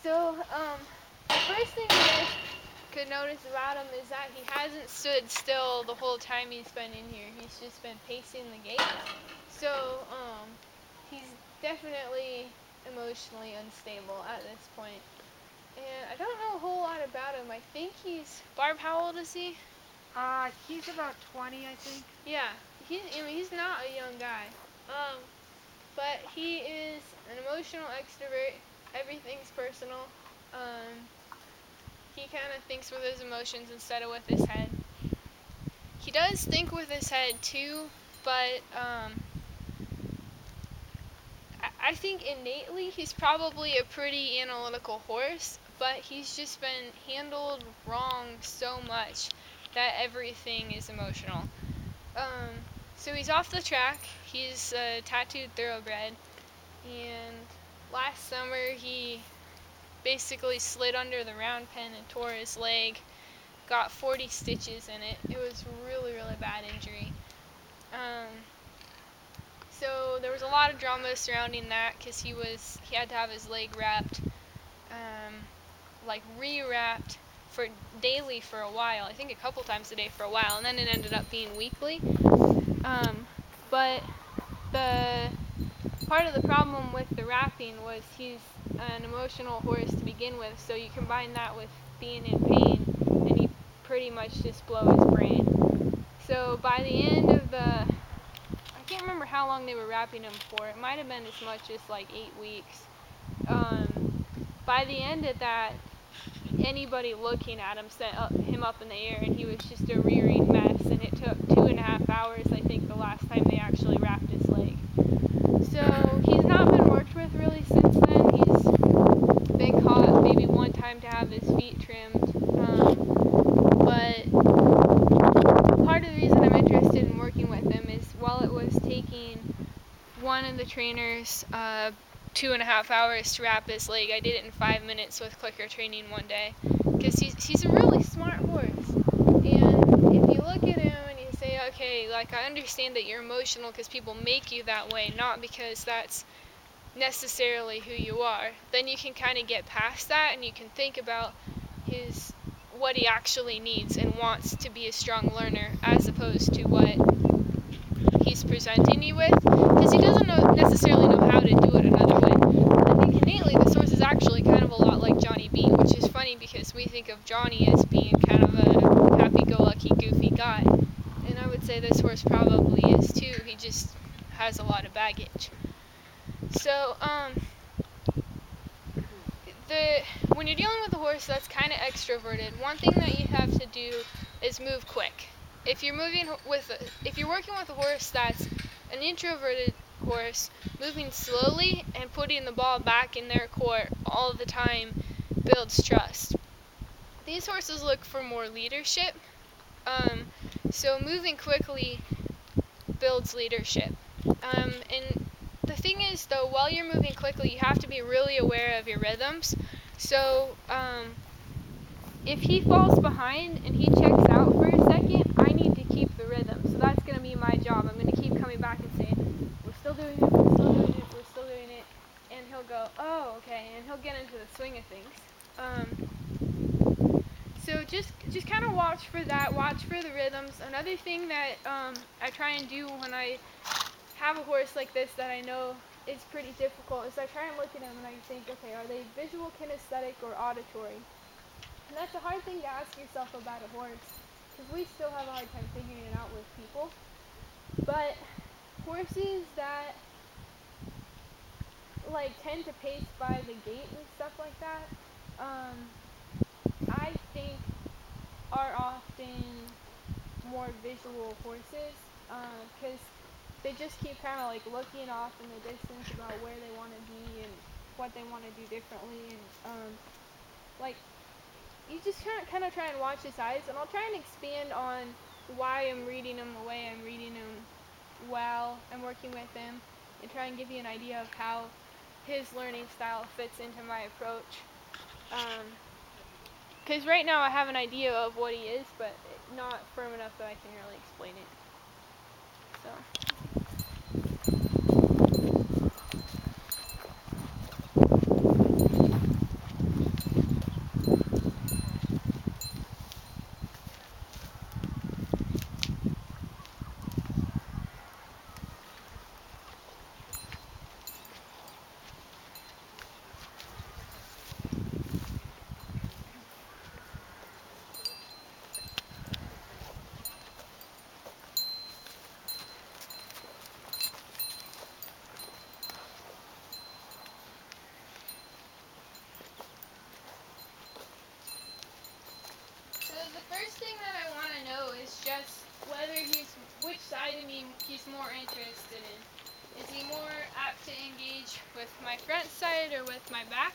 So, the first thing you guys could notice about him is that he hasn't stood still the whole time he's been in here. He's just been pacing the gate. So, he's definitely emotionally unstable at this point. And I don't know a whole lot about him. I think Barb, how old is he? He's about 20, I think. Yeah, he's not a young guy. But he is an emotional extrovert. Everything's personal. He kind of thinks with his emotions instead of with his head. He does think with his head too, but I think innately he's probably a pretty analytical horse, but he's just been handled wrong so much that everything is emotional. So he's off the track. He's a tattooed thoroughbred, and last summer he basically slid under the round pen and tore his leg, got 40 stitches in it. It was really, really bad injury. So there was a lot of drama surrounding that because he had to have his leg wrapped, re-wrapped daily for a while. I think a couple times a day for a while, and then it ended up being weekly. But the part of the problem with the wrapping was he's an emotional horse to begin with, so you combine that with being in pain, and he pretty much just blow his brain. So by the end of I can't remember how long they were wrapping him for. It might have been as much as like 8 weeks. By the end of that, anybody looking at him set him up in the air, and he was just a rearing mess, and it took 2.5 hours, I think, the last time they actually wrapped his leg. So he's not been worked with really since then. He's been caught maybe one time to have his feet trimmed, but part of the reason I'm interested in working with him is while it was taking one of the trainers 2.5 hours to wrap his leg, I did it in 5 minutes with clicker training one day, because he's a really smart horse. And if you look at him and you say, okay, like, I understand that you're emotional because people make you that way, not because that's necessarily who you are, then you can kind of get past that, and you can think about what he actually needs and wants to be a strong learner, as opposed to what he's presenting you with, because he doesn't necessarily know how to do it another way. I think innately this horse is actually kind of a lot like Johnny B, which is funny because we think of Johnny as being kind of a happy-go-lucky, goofy guy, and I would say this horse probably is too. He just has a lot of baggage. So, when you're dealing with a horse that's kind of extroverted, one thing that you have to do is move quick. If you're working with a horse that's an introverted horse, moving slowly and putting the ball back in their court all the time builds trust. These horses look for more leadership, so moving quickly builds leadership. And the thing is, though, while you're moving quickly, you have to be really aware of your rhythms. So, if he falls behind and he checks out for a second, I need to keep the rhythm. So that's going to be my job. I'm going to keep coming back and saying, we're still doing it, we're still doing it, we're still doing it. And he'll go, oh, okay, and he'll get into the swing of things. So just kind of watch for that, watch for the rhythms. Another thing that I try and do when I have a horse like this that I know is pretty difficult is I try and look at him and I think, okay, are they visual, kinesthetic, or auditory? And that's a hard thing to ask yourself about a horse, because we still have a hard time figuring it out with people. But horses that tend to pace by the gait and stuff like that, I think are often more visual horses, because they just keep kind of looking off in the distance about where they want to be and what they want to do differently, and you just kind of try and watch his eyes, and I'll try and expand on why I'm reading him the way I'm reading him while I'm working with him, and try and give you an idea of how his learning style fits into my approach. Because right now I have an idea of what he is, but not firm enough that I can really explain it. So. thing that I want to know is just which side of me he's more interested in. Is he more apt to engage with my front side or with my back?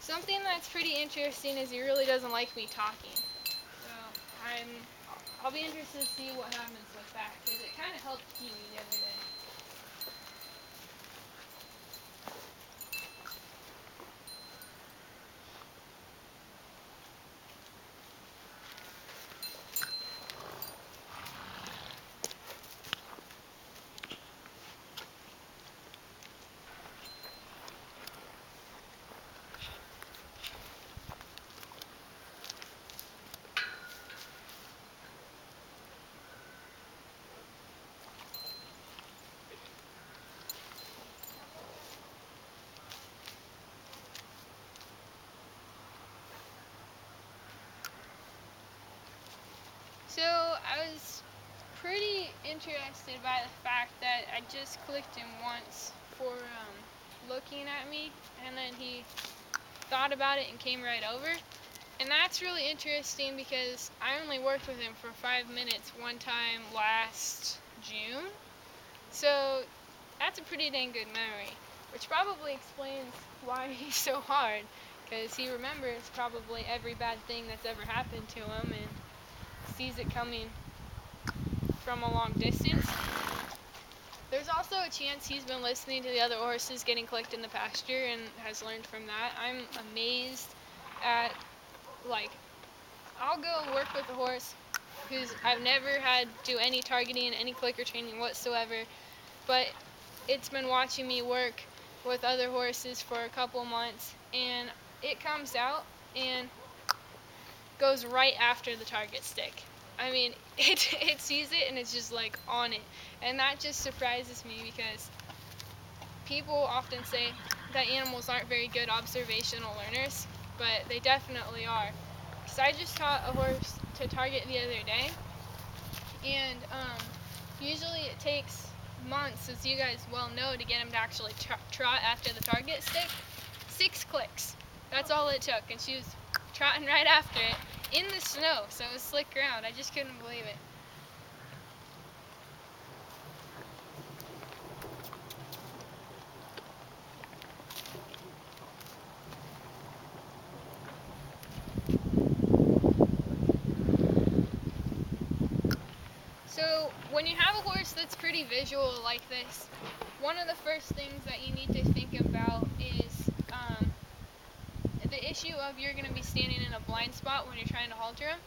Something that's pretty interesting is he really doesn't like me talking. So I'll be interested to see what happens with that, because it kind of helped Kiwi the other day. So I was pretty interested by the fact that I just clicked him once for looking at me, and then he thought about it and came right over. And that's really interesting because I only worked with him for 5 minutes one time last June. So that's a pretty dang good memory, which probably explains why he's so hard, because he remembers probably every bad thing that's ever happened to him and sees it coming from a long distance. There's also a chance he's been listening to the other horses getting clicked in the pasture and has learned from that. I'm amazed at, I'll go work with a horse who's I've never had do any targeting, any clicker training whatsoever, but it's been watching me work with other horses for a couple months, and it comes out and goes right after the target stick. I mean, it sees it and it's just like on it. And that just surprises me, because people often say that animals aren't very good observational learners, but they definitely are. Because I just taught a horse to target the other day, and usually it takes months, as you guys well know, to get him to actually trot after the target stick. 6 clicks. That's all it took, and she was trotting right after it in the snow, so it was slick ground. I just couldn't believe it. So when you have a horse that's pretty visual like this, one of the first things that you need to think about is the issue of you're going to be standing in a blind spot when you're trying to halter him.